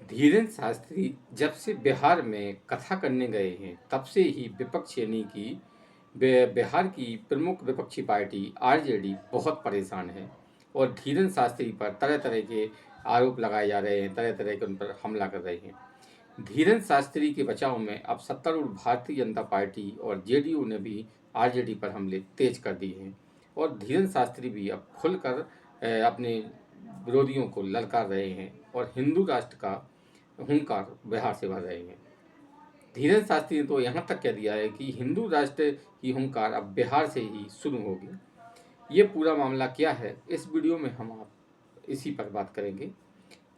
धीरेन्द्र शास्त्री जब से बिहार में कथा करने गए हैं तब से ही विपक्ष यानी कि बिहार की प्रमुख विपक्षी पार्टी आरजेडी बहुत परेशान है और धीरेन्द्र शास्त्री पर तरह तरह के आरोप लगाए जा रहे हैं, तरह तरह के उन पर हमला कर रहे हैं। धीरेन्द्र शास्त्री के बचाव में अब सत्तारूढ़ भारतीय जनता पार्टी और जेडीयू ने भी आरजेडी पर हमले तेज कर दिए हैं और धीरेन्द्र शास्त्री भी अब खुलकर अपने विरोधियों को ललकार रहे हैं और हिंदू राष्ट्र का हुंकार बिहार से भर रहे हैं। धीरेन्द्र शास्त्री ने तो यहाँ तक कह दिया है कि हिंदू राष्ट्र की हुंकार अब बिहार से ही शुरू होगी। ये पूरा मामला क्या है, इस वीडियो में हम आप इसी पर बात करेंगे।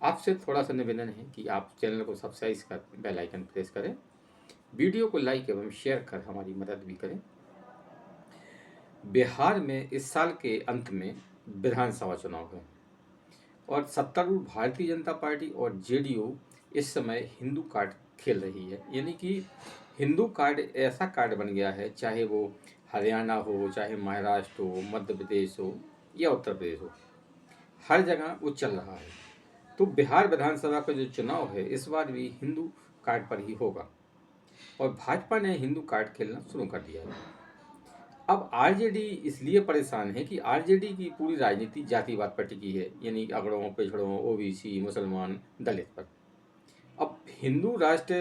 आपसे थोड़ा सा निवेदन है कि आप चैनल को सब्सक्राइब कर बेल आइकन प्रेस करें, वीडियो को लाइक एवं शेयर कर हमारी मदद भी करें। बिहार में इस साल के अंत में विधानसभा चुनाव है और सत्तारूढ़ भारतीय जनता पार्टी और जेडीयू इस समय हिंदू कार्ड खेल रही है, यानी कि हिंदू कार्ड ऐसा कार्ड बन गया है, चाहे वो हरियाणा हो, चाहे महाराष्ट्र हो, मध्य प्रदेश हो या उत्तर प्रदेश हो, हर जगह वो चल रहा है। तो बिहार विधानसभा का जो चुनाव है इस बार भी हिंदू कार्ड पर ही होगा और भाजपा ने हिंदू कार्ड खेलना शुरू कर दिया है। अब आरजेडी इसलिए परेशान है कि आरजेडी की पूरी राजनीति जातिवाद पर टिकी है, यानी अगड़ों पिछड़ों, ओबीसी, मुसलमान, दलित पर। अब हिंदू राष्ट्र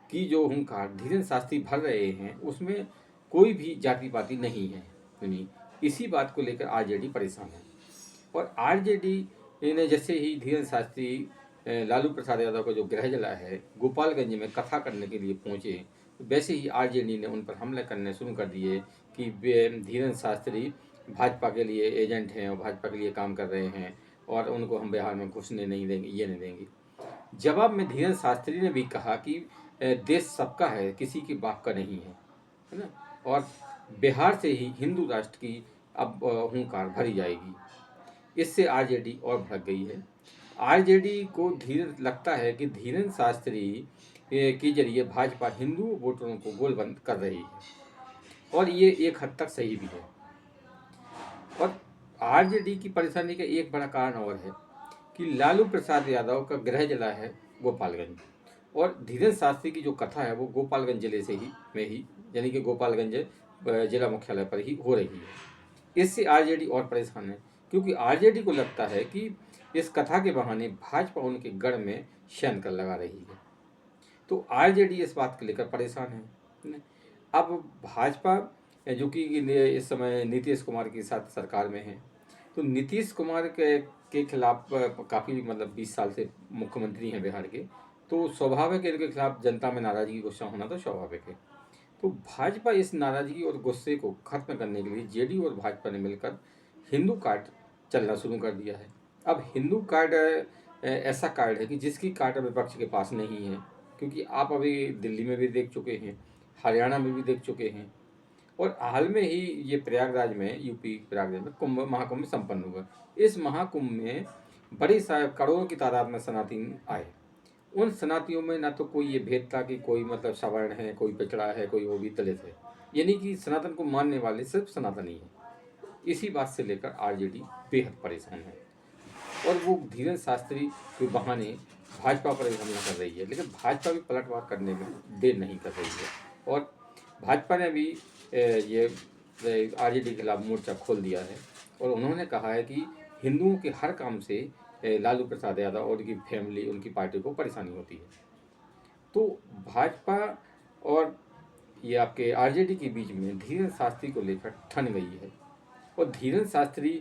की जो हुंकार धीरेन्द्र शास्त्री भर रहे हैं उसमें कोई भी जाति पाति नहीं है, यानी इसी बात को लेकर आरजेडी परेशान है। और आरजेडी ने जैसे ही धीरेन्द्र शास्त्री लालू प्रसाद यादव का जो गृह जिला है गोपालगंज में कथा करने के लिए पहुंचे, वैसे ही आरजेडी ने उन पर हमले करने शुरू कर दिए कि धीरेन्द्र शास्त्री भाजपा के लिए एजेंट हैं और भाजपा के लिए काम कर रहे हैं और उनको हम बिहार में घुसने नहीं देंगे, ये नहीं देंगे। जवाब में धीरेन्द्र शास्त्री ने भी कहा कि देश सबका है, किसी के बाप का नहीं है ना, और बिहार से ही हिंदू राष्ट्र की अब हुंकार भरी जाएगी। इससे आरजेडी और भड़क गई है। आरजेडी को लगता है कि धीरेन्द्र शास्त्री के जरिए भाजपा हिंदू वोटरों को गोलबंद कर रही है और ये एक हद तक सही भी है। और आरजेडी की परेशानी का एक बड़ा कारण और है कि लालू प्रसाद यादव का गृह जिला है गोपालगंज और धीरेन्द्र शास्त्री की जो कथा है वो गोपालगंज जिले से ही यानी कि गोपालगंज जिला मुख्यालय पर ही हो रही है। इससे आरजेडी और परेशान है क्योंकि आरजेडी को लगता है कि इस कथा के बहाने भाजपा उनके गढ़ में शयन कर लगा रही है। तो आरजेडी इस बात को लेकर परेशान है। अब भाजपा जो कि इस समय नीतीश कुमार के साथ सरकार में है, तो नीतीश कुमार के खिलाफ काफ़ी 20 साल से मुख्यमंत्री हैं बिहार के, तो स्वाभाविक इनके खिलाफ जनता में नाराजगी गुस्सा होना तो स्वाभाविक है। तो भाजपा इस नाराजगी और गुस्से को खत्म करने के लिए जेडीयू और भाजपा ने मिलकर हिंदू कार्ड चलना शुरू कर दिया है। अब हिंदू कार्ड ऐसा कार्ड है कि जिसकी कार्ड विपक्ष के पास नहीं है, क्योंकि आप अभी दिल्ली में भी देख चुके हैं, हरियाणा में भी देख चुके हैं और हाल में ही ये प्रयागराज में, यूपी प्रयागराज में महाकुंभ संपन्न हुआ। इस महाकुंभ में बड़ी करोड़ों की तादाद में सनातनी आए। उन सनातियों में ना तो कोई ये भेद था कि कोई सवर्ण है, कोई पिछड़ा है, कोई वो भी दलित है, यानी कि सनातन को मानने वाले सिर्फ सनातनी है। इसी बात से लेकर आरजेडी बेहद परेशान है और वो धीरेन्द्र शास्त्री के बहाने भाजपा पर हमला कर रही है, लेकिन भाजपा भी पलटवार करने में देर नहीं कर रही है और भाजपा ने भी ये आरजेडी के खिलाफ मोर्चा खोल दिया है और उन्होंने कहा है कि हिंदुओं के हर काम से लालू प्रसाद यादव और उनकी फैमिली, उनकी पार्टी को परेशानी होती है। तो भाजपा और ये आपके आरजेडी के बीच में धीरेन्द्र शास्त्री को लेकर ठन गई है और धीरेन्द्र शास्त्री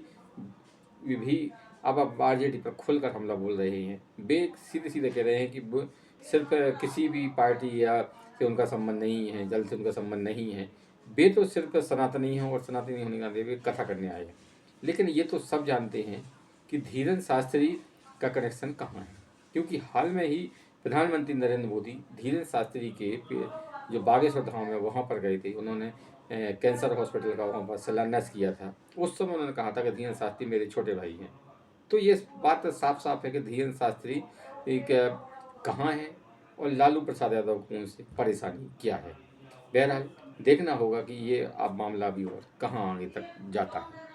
भी अब आरजेडी पर खुलकर हमला बोल रहे हैं। वे सीधे सीधे कह रहे हैं कि सिर्फ किसी भी पार्टी या से उनका संबंध नहीं है, दल से उनका संबंध नहीं है, वे तो सिर्फ सनातनी हैं और सनातनी होने के नाते वे कथा करने आए हैं। लेकिन ये तो सब जानते हैं कि धीरेन्द्र शास्त्री का कनेक्शन कहाँ है, क्योंकि हाल में ही प्रधानमंत्री नरेंद्र मोदी धीरेन्द्र शास्त्री के जो बागेश्वर धाम है वहाँ पर गए थे। उन्होंने कैंसर हॉस्पिटल का वहाँ पर शिलान्यास किया था। उस समय उन्होंने कहा था कि धीरेन्द्र शास्त्री मेरे छोटे भाई हैं। तो ये बात साफ साफ है कि धीरेन्द्र शास्त्री कहाँ है और लालू प्रसाद यादव को उनसे परेशानी क्या है। बहरहाल देखना होगा कि ये अब मामला भी और कहाँ आगे तक जाता है।